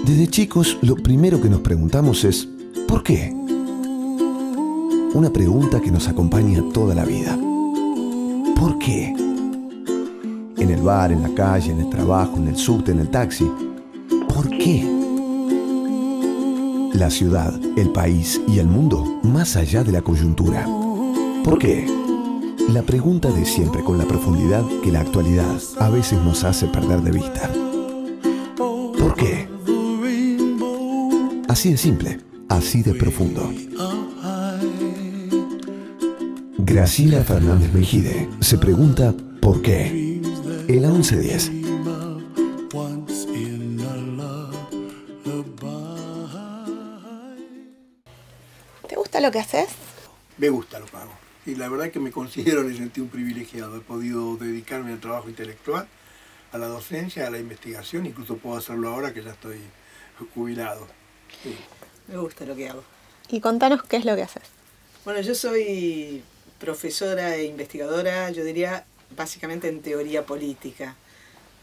Desde chicos, lo primero que nos preguntamos es ¿por qué? Una pregunta que nos acompaña toda la vida. ¿Por qué? En el bar, en la calle, en el trabajo, en el subte, en el taxi. ¿Por qué? La ciudad, el país y el mundo más allá de la coyuntura. ¿Por qué? La pregunta de siempre con la profundidad que la actualidad a veces nos hace perder de vista. ¿Por qué? Así de simple, así de profundo. Graciela Fernández Mejide se pregunta ¿por qué? El 1110. ¿Te gusta lo que haces? Me gusta lo que hago. Y la verdad que me considero en ese sentido un privilegiado. He podido dedicarme al trabajo intelectual, a la docencia, a la investigación. Incluso puedo hacerlo ahora que ya estoy jubilado. Sí. Me gusta lo que hago. Y contanos qué es lo que haces. Bueno, yo soy profesora e investigadora, yo diría, básicamente en teoría política.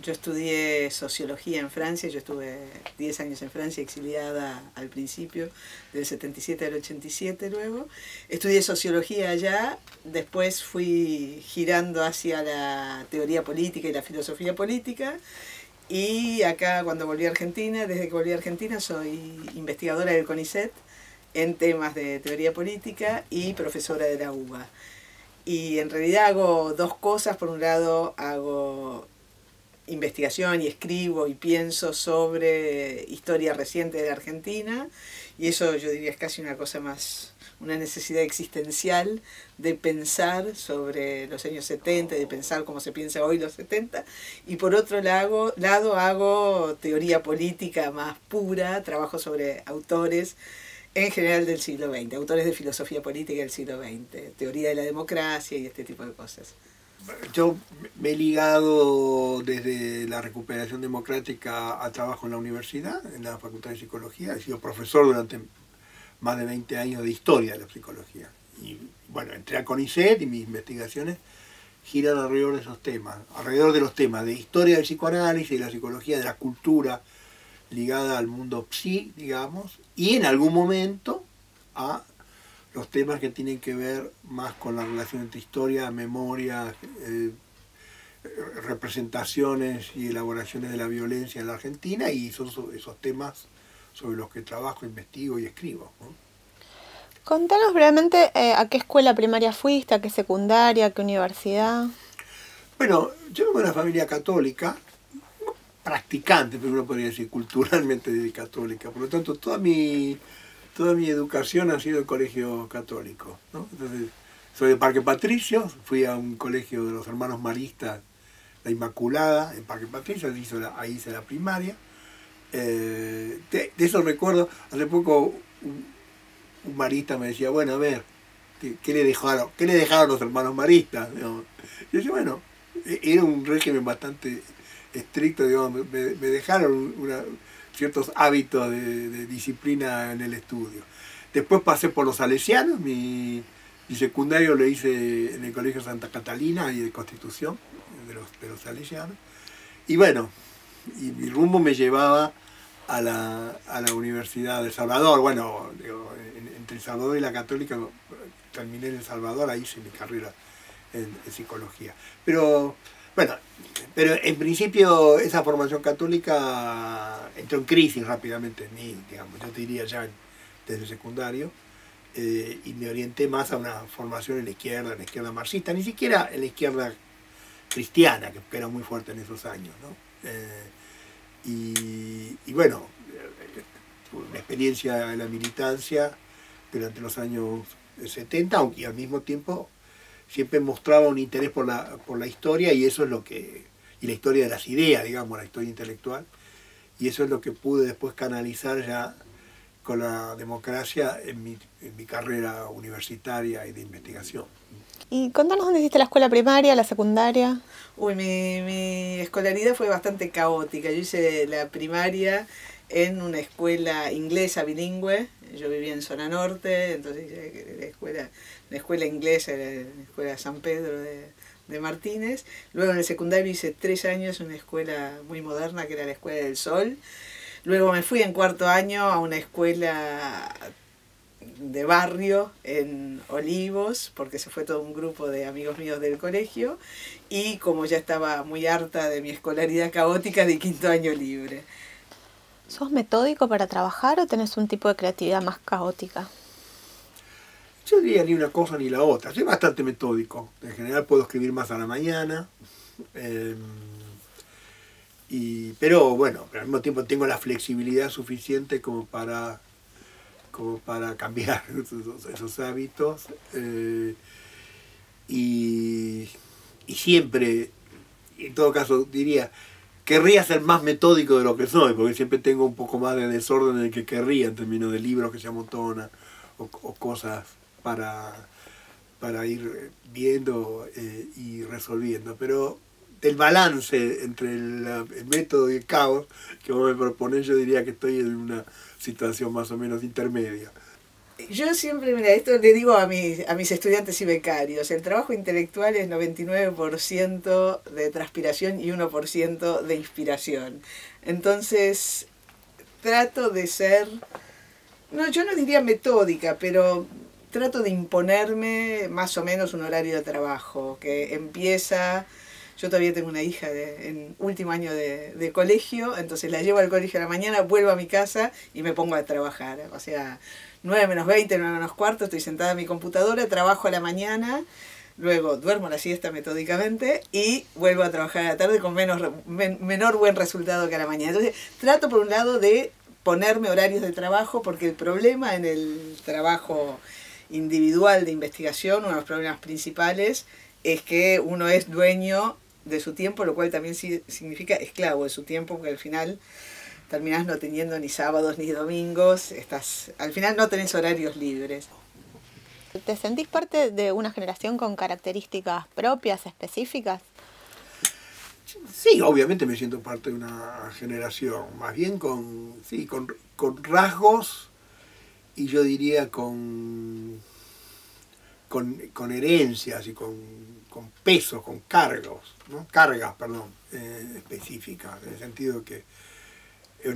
Yo estudié sociología en Francia, yo estuve 10 años en Francia, exiliada al principio, del 77 al 87 luego. Estudié sociología allá, después fui girando hacia la teoría política y la filosofía política. Y acá cuando volví a Argentina, desde que volví a Argentina soy investigadora del CONICET en temas de teoría política y profesora de la UBA. Y en realidad hago dos cosas. Por un lado hago investigación y escribo y pienso sobre historia reciente de la Argentina, y eso yo diría es casi una cosa más, una necesidad existencial de pensar sobre los años 70, de pensar cómo se piensa hoy los 70, y por otro lado hago teoría política más pura, trabajo sobre autores en general del siglo XX, autores de filosofía política del siglo XX, teoría de la democracia y este tipo de cosas. Yo me he ligado desde la recuperación democrática al trabajo en la universidad, en la Facultad de Psicología. He sido profesor durante más de 20 años de historia de la psicología. Y bueno, entré a CONICET y mis investigaciones giran alrededor de esos temas, alrededor de los temas de historia del psicoanálisis, de la psicología, de la cultura ligada al mundo psi, digamos, y en algún momento a los temas que tienen que ver más con la relación entre historia, memoria, representaciones y elaboraciones de la violencia en la Argentina, y son esos temas sobre los que trabajo, investigo y escribo, ¿no? Contanos brevemente a qué escuela primaria fuiste, a qué secundaria, a qué universidad. Bueno, yo vengo de una familia católica, practicante, pero uno podría decir culturalmente católica, por lo tanto toda mi educación ha sido en colegio católico, ¿no? Entonces, soy de Parque Patricios, fui a un colegio de los hermanos maristas, la Inmaculada, en Parque Patricios, ahí hice la primaria. De eso recuerdo, hace poco un marista me decía, bueno, a ver, ¿qué le dejaron los hermanos maristas? ¿No? Y yo decía, bueno, era un régimen bastante estricto, digamos, me dejaron ciertos hábitos de disciplina en el estudio. Después pasé por los salesianos, mi secundario lo hice en el Colegio Santa Catalina y de Constitución, de los salesianos. Y bueno, y mi rumbo me llevaba a la Universidad de El Salvador. Bueno, entre El Salvador y la Católica terminé en El Salvador, ahí hice mi carrera en psicología. Pero bueno, pero en principio esa formación católica entró en crisis rápidamente en mí, digamos, yo te diría ya desde el secundario, y me orienté más a una formación en la izquierda marxista, ni siquiera en la izquierda cristiana, que era muy fuerte en esos años, ¿no? Y bueno, una experiencia en la militancia durante los años 70, aunque al mismo tiempo siempre mostraba un interés por la historia, y eso es lo que, y la historia de las ideas, digamos, la historia intelectual, y eso es lo que pude después canalizar ya con la democracia en mi carrera universitaria y de investigación. Y contanos dónde hiciste la escuela primaria, la secundaria. Uy, mi escolaridad fue bastante caótica. Yo hice la primaria en una escuela inglesa bilingüe. Yo vivía en zona norte, entonces la escuela inglesa era la escuela San Pedro de Martínez. Luego en el secundario hice 3 años en una escuela muy moderna que era la Escuela del Sol. Luego me fui en cuarto año a una escuela de barrio en Olivos, porque se fue todo un grupo de amigos míos del colegio, y como ya estaba muy harta de mi escolaridad caótica, di quinto año libre. ¿Sos metódico para trabajar o tenés un tipo de creatividad más caótica? Yo diría ni una cosa ni la otra. Soy bastante metódico. En general puedo escribir más a la mañana. Pero bueno, al mismo tiempo tengo la flexibilidad suficiente como para cambiar esos hábitos. Y siempre, en todo caso, diría, querría ser más metódico de lo que soy, porque siempre tengo un poco más de desorden del que querría en términos de libros que se amontonan o cosas para ir viendo y resolviendo. Pero del balance entre el método y el caos que vos me proponés, yo diría que estoy en una situación más o menos intermedia. Yo siempre, mira, esto le digo a mis estudiantes y becarios, el trabajo intelectual es 99% de transpiración y 1% de inspiración. Entonces, trato de ser, no, yo no diría metódica, pero trato de imponerme más o menos un horario de trabajo, que empieza... Yo todavía tengo una hija en último año de colegio, entonces la llevo al colegio a la mañana, vuelvo a mi casa y me pongo a trabajar. O sea, 9 menos 20, 9 menos cuarto, estoy sentada en mi computadora, trabajo a la mañana, luego duermo la siesta metódicamente y vuelvo a trabajar a la tarde con menor buen resultado que a la mañana. Entonces, trato por un lado de ponerme horarios de trabajo, porque el problema en el trabajo individual de investigación, uno de los problemas principales, es que uno es dueño de su tiempo, lo cual también significa esclavo de su tiempo, porque al final terminás no teniendo ni sábados ni domingos, al final no tenés horarios libres. ¿Te sentís parte de una generación con características propias, específicas? Sí, obviamente me siento parte de una generación, más bien con rasgos y yo diría con herencias y con pesos, con cargas específicas, en el sentido que es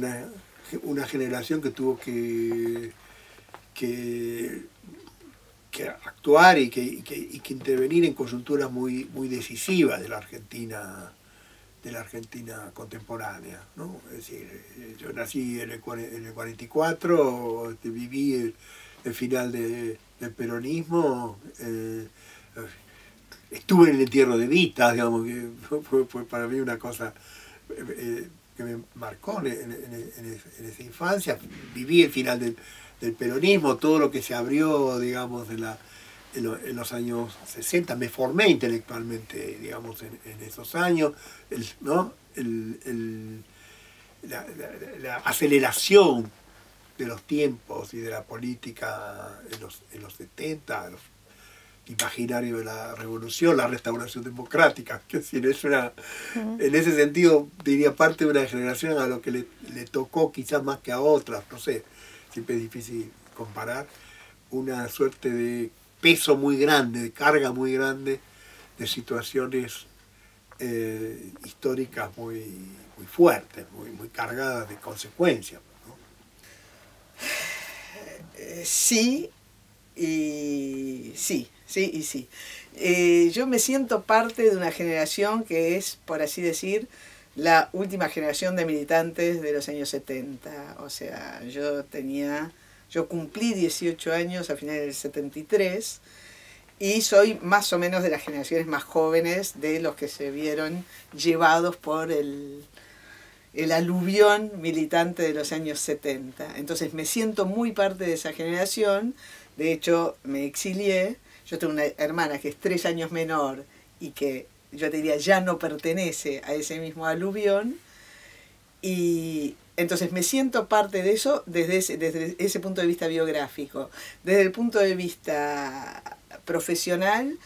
una generación que tuvo que actuar y que intervenir en coyunturas muy decisivas de la Argentina contemporánea, ¿no? Es decir, yo nací en el 44, viví el final del peronismo, estuve en el entierro de Evita, digamos, que fue para mí una cosa que me marcó en esa infancia. Viví el final del peronismo, todo lo que se abrió, digamos, en los años 60, me formé intelectualmente, digamos, en esos años, ¿no? La aceleración de los tiempos y de la política en los 70, los imaginarios de la revolución, la restauración democrática, que es decir, en ese sentido diría parte de una generación a lo que le tocó quizás más que a otras, no sé, siempre es difícil comparar, una suerte de peso muy grande, de carga muy grande, de situaciones históricas muy fuertes, muy cargadas de consecuencias, ¿no? Sí y sí. Yo me siento parte de una generación que es, por así decir, la última generación de militantes de los años 70. O sea, yo cumplí 18 años a finales del 73 y soy más o menos de las generaciones más jóvenes de los que se vieron llevados por el aluvión militante de los años 70. Entonces me siento muy parte de esa generación. De hecho, me exilié. Yo tengo una hermana que es 3 años menor y que yo te diría ya no pertenece a ese mismo aluvión. Y entonces me siento parte de eso desde ese punto de vista biográfico. Desde el punto de vista profesional,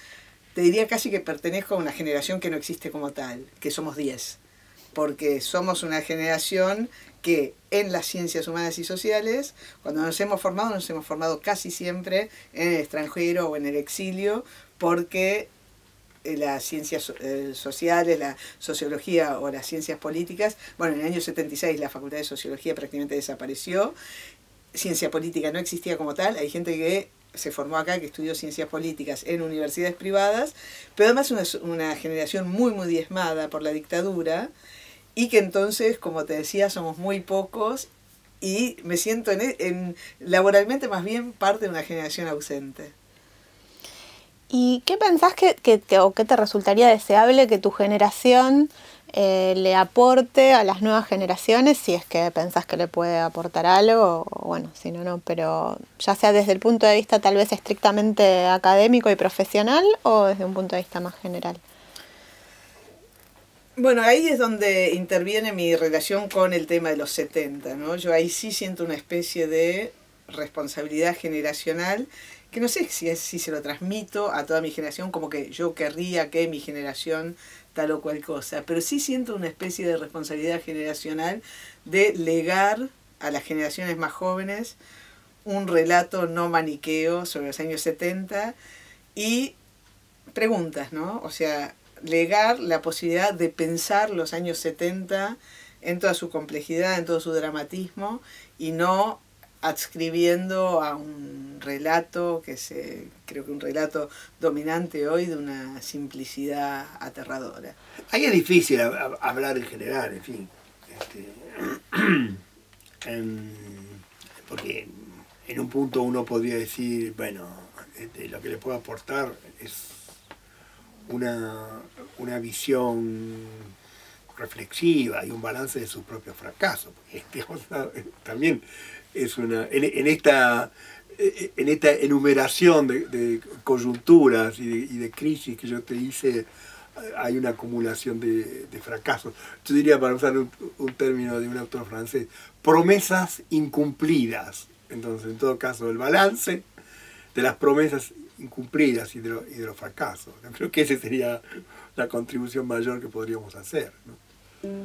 te diría casi que pertenezco a una generación que no existe como tal, que somos 10. Porque somos una generación que en las ciencias humanas y sociales, cuando nos hemos formado casi siempre en el extranjero o en el exilio, porque las ciencias sociales, la sociología o las ciencias políticas. Bueno, en el año 76 la Facultad de Sociología prácticamente desapareció. Ciencia política no existía como tal. Hay gente que se formó acá, que estudió ciencias políticas en universidades privadas, pero además una generación muy, muy diezmada por la dictadura, y que entonces, como te decía, somos muy pocos, y me siento laboralmente más bien parte de una generación ausente. ¿Y qué pensás o qué te resultaría deseable que tu generación le aporte a las nuevas generaciones, si es que pensás que le puede aportar algo, o bueno, si no, no, pero ya sea desde el punto de vista tal vez estrictamente académico y profesional, o desde un punto de vista más general? Bueno, ahí es donde interviene mi relación con el tema de los 70, ¿no? Yo ahí sí siento una especie de responsabilidad generacional, que no sé si se lo transmito a toda mi generación, como que yo querría que mi generación tal o cual cosa, pero sí siento una especie de responsabilidad generacional de legar a las generaciones más jóvenes un relato no maniqueo sobre los años 70 y preguntas, ¿no? O sea, legar la posibilidad de pensar los años 70 en toda su complejidad, en todo su dramatismo, y no adscribiendo a un relato creo que un relato dominante hoy de una simplicidad aterradora. Ahí es difícil hablar en general, en fin, porque en un punto uno podría decir, bueno, lo que le puedo aportar es una visión reflexiva y un balance de sus propios fracasos, porque digamos, también es en esta enumeración de coyunturas y de crisis que yo te hice, hay una acumulación de fracasos. Yo diría, para usar un término de un autor francés, promesas incumplidas. Entonces, en todo caso, el balance de las promesas incumplidas y de los fracasos. Creo que esa sería la contribución mayor que podríamos hacer, ¿no?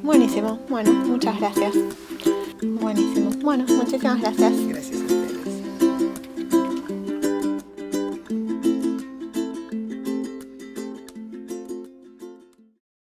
Buenísimo. Bueno, muchas gracias. Buenísimo. Bueno, muchísimas gracias. Gracias a ustedes.